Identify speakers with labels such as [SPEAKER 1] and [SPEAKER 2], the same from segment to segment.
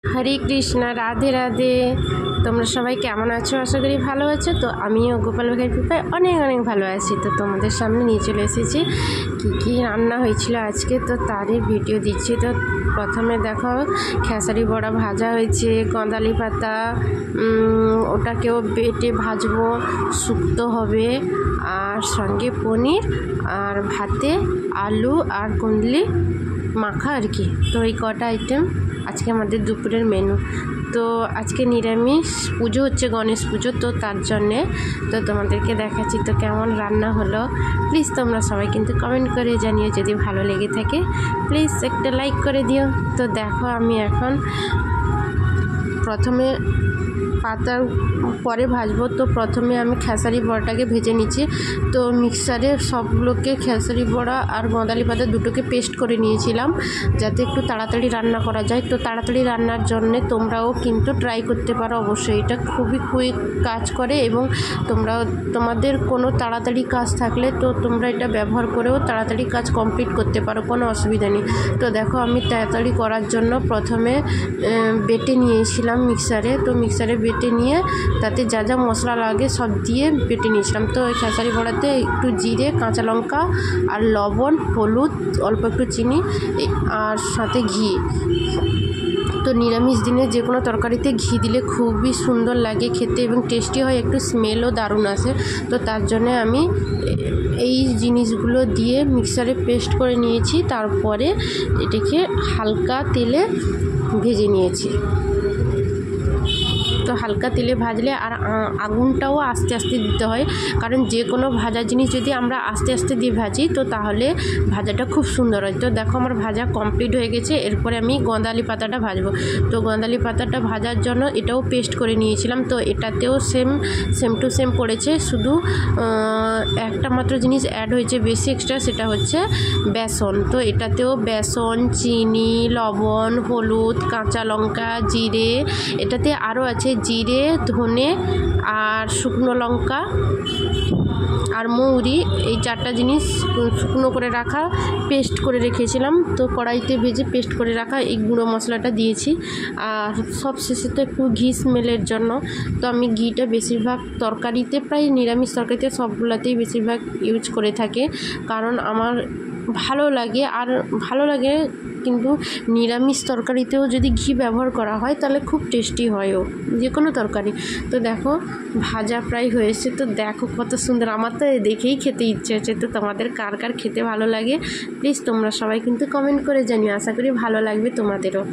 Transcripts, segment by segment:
[SPEAKER 1] হরে কৃষ্ণা, রাধে রাধে। তোমরা সবাই কেমন আছো? আশা করি ভালো আছো। তো আমিও গোপাল ভাইয়ের কৃপায় অনেক অনেক ভালো আছি। তো তোমাদের সামনে নিয়ে চলে এসেছি কী রান্না হয়েছিল আজকে, তো তারই ভিডিও দিচ্ছি। তো প্রথমে দেখো খেসারি বড়া ভাজা হয়েছে, গঁদালি পাতা ওটাকেও বেটে ভাজবো, শুক্তো হবে, আর সঙ্গে পনির আর ভাতে আলু আর কুন্দলি মাখা আর কি। তো এই কটা আইটেম আজকে আমাদের দুপুরের মেনু। তো আজকে নিরামিষ পুজো হচ্ছে, গণেশ পুজো, তো তার জন্যে তো তোমাদেরকে দেখাচ্ছি তো কেমন রান্না হলো। প্লিজ তোমরা সবাই কিন্তু কমেন্ট করে জানিও, যদি ভালো লেগে থাকে প্লিজ একটা লাইক করে দিও। তো দেখো আমি এখন প্রথমে পাতার পরে ভাজবো। তো প্রথমে আমি খেসারি বড়াটাকে ভেজে নিচ্ছি। তো মিক্সারে সবগুলোকে খেসারি বড়া আর গঁদালি পাতা দুটোকে পেস্ট করে নিয়েছিলাম, যাতে একটু তাড়াতাড়ি রান্না করা যায়। তো তাড়াতাড়ি রান্নার জন্যে তোমরাও কিন্তু ট্রাই করতে পারো অবশ্যই, এটা খুবই কুইক কাজ করে। এবং তোমাদের কোনো তাড়াতাড়ি কাজ থাকলে তো তোমরা এটা ব্যবহার করেও তাড়াতাড়ি কাজ কমপ্লিট করতে পারো, কোনো অসুবিধা নেই। তো দেখো আমি তাড়াতাড়ি করার জন্য প্রথমে বেটে নিয়েছিলাম মিক্সারে। তো মিক্সারে বেটে নিয়ে তাতে যা যা মশলা লাগে সব দিয়ে বেটে নিয়েছিলাম। তো ওই খেসারি বড়াতে একটু জিরে, কাঁচা লঙ্কা আর লবণ, হলুদ, অল্প একটু চিনি আর সাথে ঘি। তো নিরামিষ দিনে যে কোনো তরকারিতে ঘি দিলে খুবই সুন্দর লাগে খেতে এবং টেস্টি হয়, একটু স্মেলও দারুণ আসে। তো তার জন্যে আমি এই জিনিসগুলো দিয়ে মিক্সারে পেস্ট করে নিয়েছি, তারপরে এটাকে হালকা তেলে ভেজে নিয়েছি। তো হালকা তেলে ভাজলে আর আগুনটাও আস্তে আস্তে দিতে হয়, কারণ যে কোনো ভাজা জিনিস যদি আমরা আস্তে আস্তে দিয়ে ভাজি তো তাহলে ভাজাটা খুব সুন্দর হয়। তো দেখো আমার ভাজা কমপ্লিট হয়ে গেছে। এরপরে আমি গঁদালি পাতাটা ভাজবো। তো গঁদালি পাতাটা ভাজার জন্য এটাও পেস্ট করে নিয়েছিলাম। তো এটাতেও সেম টু সেম পড়েছে, শুধু একটা মাত্র জিনিস অ্যাড হয়েছে বেশি এক্সট্রা, সেটা হচ্ছে বেসন। তো এটাতেও বেসন, চিনি, লবণ, হলুদ, কাঁচা লঙ্কা, জিরে, এটাতে আরও আছে জিরে, ধনে আর শুকনো লঙ্কা আর মৌরি, এই চারটা জিনিস শুকনো করে রাখা, পেস্ট করে রেখেছিলাম। তো কড়াইতে ভেজে পেস্ট করে রাখা এই গুঁড়ো মশলাটা দিয়েছি। আর সব শেষে তো একটু ঘি স্মেলের জন্য তো আমি ঘিটা বেশিরভাগ তরকারিতে, প্রায় নিরামিষ তরকারিতে সবগুলোতেই বেশিরভাগ ইউজ করে থাকি, কারণ আমার ভালো লাগে। আর ভালো লাগে কিন্তু নিরামিষ তরকারিতেও যদি ঘি ব্যবহার করা হয় তাহলে খুব টেস্টি হয়ও যে কোনো তরকারি। তো দেখো ভাজা প্রায় হয়েছে। তো দেখো কত সুন্দর, আমার তো দেখেই খেতে ইচ্ছে হচ্ছে। তো তোমাদের কার কার খেতে ভালো লাগে প্লিজ তোমরা সবাই কিন্তু কমেন্ট করে জানিও, আশা করি ভালো লাগবে তোমাদেরও।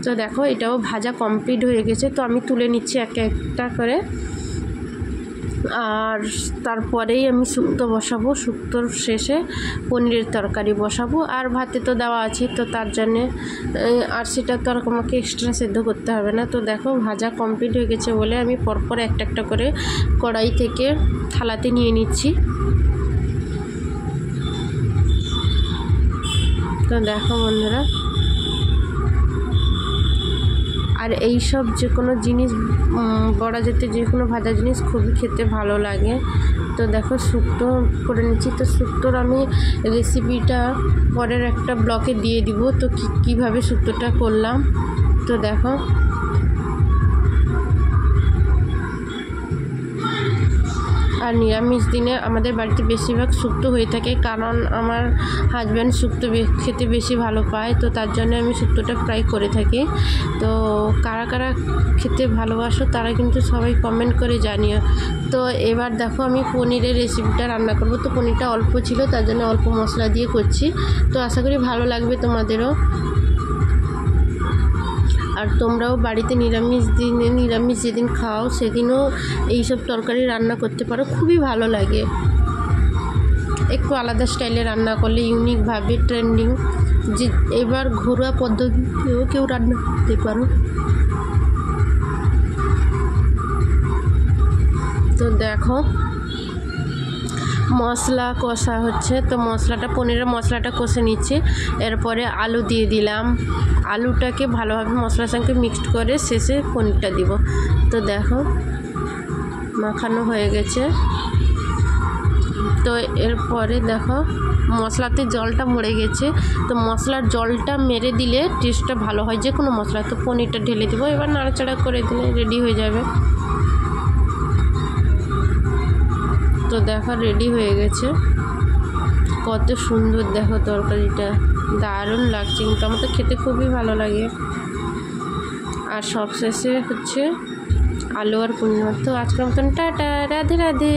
[SPEAKER 1] তো দেখো এটাও ভাজা কমপ্লিট হয়ে গেছে। তো আমি তুলে নিচ্ছি একটা করে, আর তারপরেই আমি শুক্তো বসাবো। শুক্তোর শেষে পনিরের তরকারি বসাবো। আর ভাতে তো দেওয়া আছে, তো তার জন্যে আর সেটা তো আর আমাকে এক্সট্রা সেদ্ধ করতে হবে না। তো দেখো ভাজা কমপ্লিট হয়ে গেছে বলে আমি পরপর একটা একটা করে কড়াই থেকে থালাতে নিয়ে নিচ্ছি। তো দেখো বন্ধুরা, আর এই সব যে কোনো জিনিস বড়া যেতে যে কোনো ভাজা জিনিস খুবই খেতে ভালো লাগে। তো দেখো শুক্তো করে নিচ্ছি। তো শুক্তোর আমি রেসিপিটা পরের একটা ব্লকে দিয়ে দিব, তো কীভাবে শুক্তোটা করলাম। তো দেখো আর নিরামিষ দিনে আমাদের বাড়িতে বেশিরভাগ শুক্তো হয়ে থাকে, কারণ আমার হাজব্যান্ড শুক্তো খেতে বেশি ভালো পায়। তো তার জন্য আমি শুক্তোটা প্রায় করে থাকি। তো কারা কারা খেতে ভালোবাসো তারা কিন্তু সবাই কমেন্ট করে জানিও। তো এবার দেখো আমি পনিরের রেসিপিটা রান্না করব। তো পনিরটা অল্প ছিল, তার জন্য অল্প মশলা দিয়ে করছি। তো আশা করি ভালো লাগবে তোমাদেরও। আর তোমরাও বাড়িতে নিরামিষ যেদিন খাও সেদিনও এইসব তরকারি রান্না করতে পারো, খুবই ভালো লাগে। একটু আলাদা স্টাইলে রান্না করলে, ইউনিকভাবে, ট্রেন্ডিং যে এবার ঘরোয়া পদ্ধতিতেও কেউ রান্না করতে পারো। তো দেখো মশলা কষা হচ্ছে। তো পনিরের মশলাটা কষে নিচ্ছে। এরপরে আলু দিয়ে দিলাম, আলুটাকে ভালোভাবে মশলার সঙ্গে মিক্সড করে শেষে পনিরটা দিব। তো দেখো মাখানো হয়ে গেছে। তো এরপরে দেখো মশলাতে জলটা মরে গেছে, তো মশলার জলটা মেরে দিলে টেস্টটা ভালো হয় যে কোনো মশলা। তো পনিরটা ঢেলে দেবো, এবার নাড়াচাড়া করে দিলে রেডি হয়ে যাবে। তো দেখো রেডি হয়ে গেছে, কত সুন্দর দেখো তরকারিটা, দারুণ লাগছে কিন্তু আমার তো খেতে খুবই ভালো লাগে। আর সবশেষে হচ্ছে আলু আর কুমড়ো। তো আজকের মতন টাটা, রাধে রাধে।